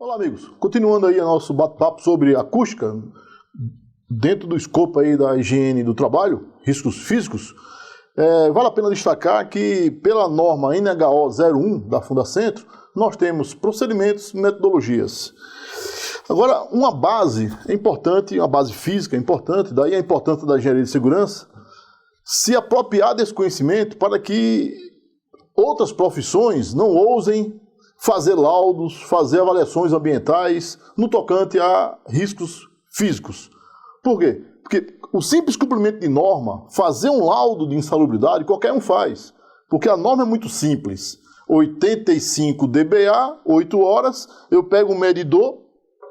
Olá, amigos. Continuando aí o nosso bate-papo sobre acústica, dentro do escopo aí da higiene do trabalho, riscos físicos, vale a pena destacar que pela norma NHO 01 da Fundacentro, nós temos procedimentos e metodologias. Agora, uma base é importante, uma base física é importante, daí a importância da engenharia de segurança, se apropriar desse conhecimento para que outras profissões não ousem fazer laudos, fazer avaliações ambientais no tocante a riscos físicos. Por quê? Porque o simples cumprimento de norma, fazer um laudo de insalubridade, qualquer um faz. Porque a norma é muito simples. 85 dBA, 8 horas, eu pego um medidor,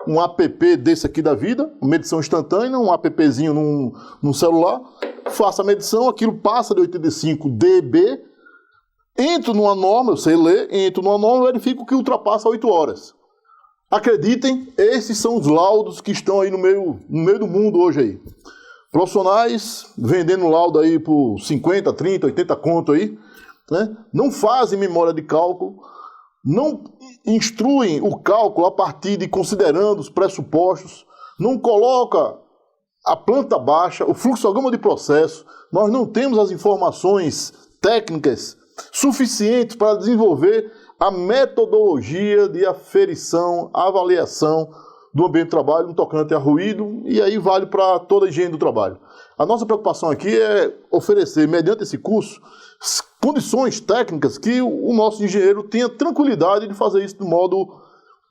um app desse aqui da vida, uma medição instantânea, um appzinho num celular, faço a medição, aquilo passa de 85 dB, entro numa norma, eu sei ler, entro numa norma e verifico que ultrapassa 8 horas. Acreditem, esses são os laudos que estão aí no meio do mundo hoje aí. Profissionais vendendo laudo aí por 50, 30, 80 conto aí, né? Não fazem memória de cálculo, não instruem o cálculo a partir de considerando os pressupostos, não coloca a planta baixa, o fluxograma de processo, nós não temos as informações técnicas suficientes para desenvolver a metodologia de aferição, avaliação do ambiente de trabalho no tocante a ruído, e aí vale para toda a higiene do trabalho. A nossa preocupação aqui é oferecer, mediante esse curso, condições técnicas que o nosso engenheiro tenha tranquilidade de fazer isso do modo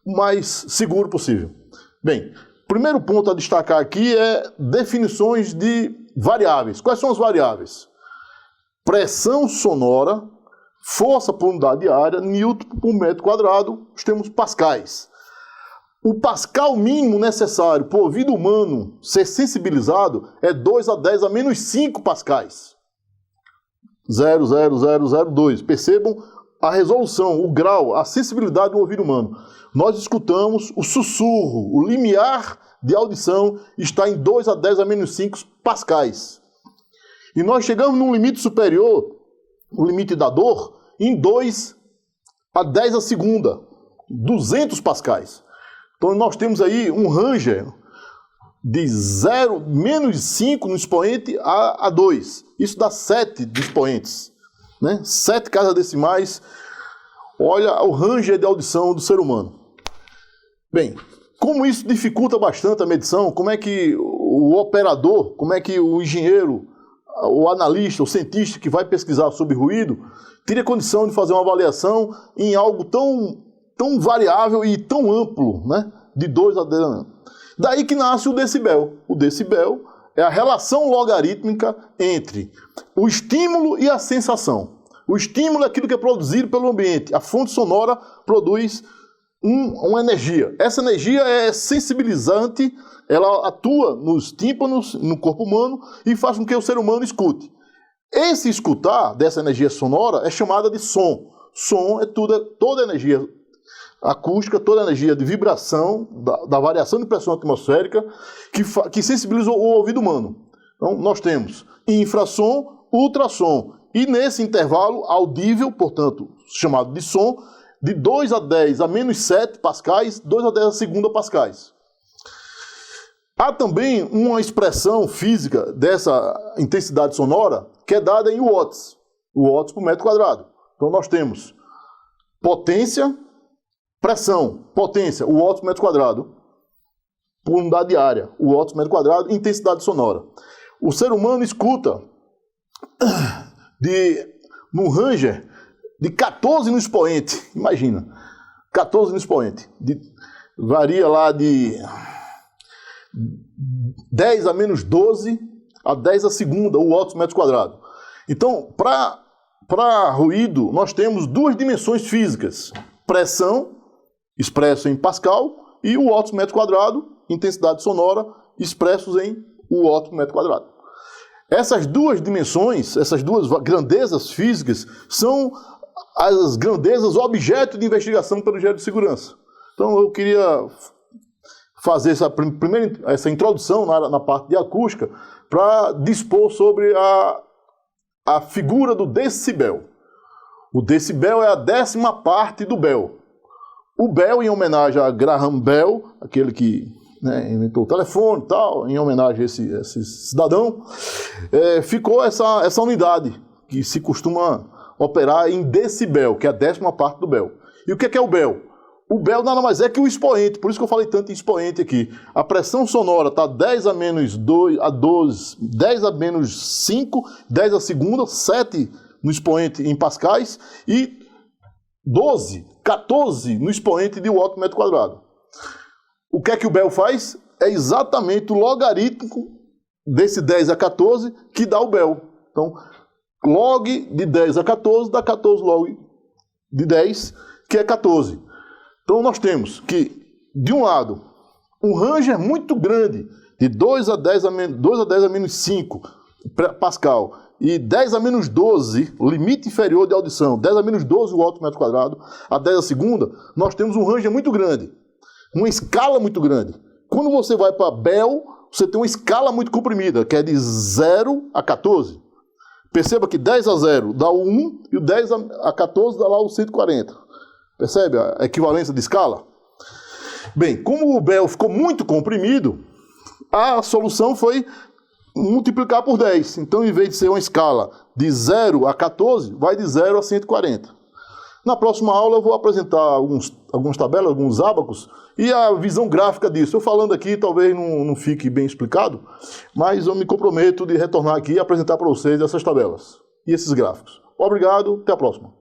mais seguro possível. Bem, primeiro ponto a destacar aqui é definições de variáveis. Quais são as variáveis? Pressão sonora, força por unidade de área, Newton por metro quadrado, nós temos pascais. O pascal mínimo necessário para o ouvido humano ser sensibilizado é 2 a 10 a menos 5 pascais. 0,0002. Percebam a resolução, o grau, a sensibilidade do ouvido humano. Nós escutamos o sussurro, o limiar de audição está em 2 a 10 a menos 5 pascais. E nós chegamos num limite superior, o limite da dor, em 2 a 10 a segunda, 200 pascais. Então nós temos aí um range de menos 5 no expoente a 2. Isso dá 7 de expoentes, né? 7 casas decimais. Olha o range de audição do ser humano. Bem, como isso dificulta bastante a medição, como é que o operador, como é que o engenheiro, o analista, o cientista que vai pesquisar sobre ruído, teria condição de fazer uma avaliação em algo tão variável e tão amplo, né? De 2 a 10 anos. Daí que nasce o decibel. O decibel é a relação logarítmica entre o estímulo e a sensação. O estímulo é aquilo que é produzido pelo ambiente. A fonte sonora produz uma energia. Essa energia é sensibilizante, ela atua nos tímpanos, no corpo humano, e faz com que o ser humano escute. Esse escutar dessa energia sonora é chamada de som. Som é toda a energia acústica, toda a energia de vibração, da variação de pressão atmosférica, que sensibiliza o ouvido humano. Então, nós temos infrassom, ultrassom, e nesse intervalo audível, portanto, chamado de som, de 2 a 10 a menos 7 pascais, 2 a 10 a segunda pascais. Há também uma expressão física dessa intensidade sonora que é dada em watts por metro quadrado. Então nós temos potência, pressão, potência, watts por metro quadrado, por unidade de área, watts por metro quadrado, intensidade sonora. O ser humano escuta no ranger de 14 no expoente, imagina, 14 no expoente, varia lá de 10 a menos 12 a 10 a segunda, o watts por metro quadrado. Então, para ruído, nós temos duas dimensões físicas, pressão, expresso em pascal, e o watts por metro quadrado, intensidade sonora, expressos em watts por metro quadrado. Essas duas dimensões, essas duas grandezas físicas, são as grandezas objeto de investigação pelo engenheiro de segurança. Então eu queria fazer essa introdução na parte de acústica para dispor sobre a figura do decibel. O decibel é a 10ª parte do bel. O Bell, em homenagem a Graham Bell, aquele que, né, inventou o telefone e tal, em homenagem a esse cidadão, ficou essa unidade que se costuma operar em decibel, que é a 10ª parte do Bell. E o que é o Bell? O Bell nada mais é que o expoente, por isso que eu falei tanto em expoente aqui. A pressão sonora está 10 a menos 2 a 12, 10 a menos 5, 10 a segunda, 7 no expoente em pascais e 12, 14 no expoente de watt por metro quadrado. O que é que o Bell faz? É exatamente o logaritmo desse 10 a 14 que dá o Bell. Então, log de 10 a 14 dá 14 log de 10, que é 14. Então, nós temos que, de um lado, um ranger muito grande, de 2 a 10 a menos 5 Pascal, e 10 a menos 12, limite inferior de audição, 10 a menos 12 watt por metro quadrado, a 10 a segunda, nós temos um ranger muito grande, uma escala muito grande. Quando você vai para Bell, você tem uma escala muito comprimida, que é de 0 a 14. Perceba que 10 a 0 dá o 1 e o 10 a 14 dá lá o 140. Percebe a equivalência de escala? Bem, como o Bell ficou muito comprimido, a solução foi multiplicar por 10. Então, em vez de ser uma escala de 0 a 14, vai de 0 a 140. Na próxima aula eu vou apresentar algumas tabelas, alguns ábacos e a visão gráfica disso. Eu falando aqui talvez não fique bem explicado, mas eu me comprometo de retornar aqui e apresentar para vocês essas tabelas e esses gráficos. Obrigado, até a próxima.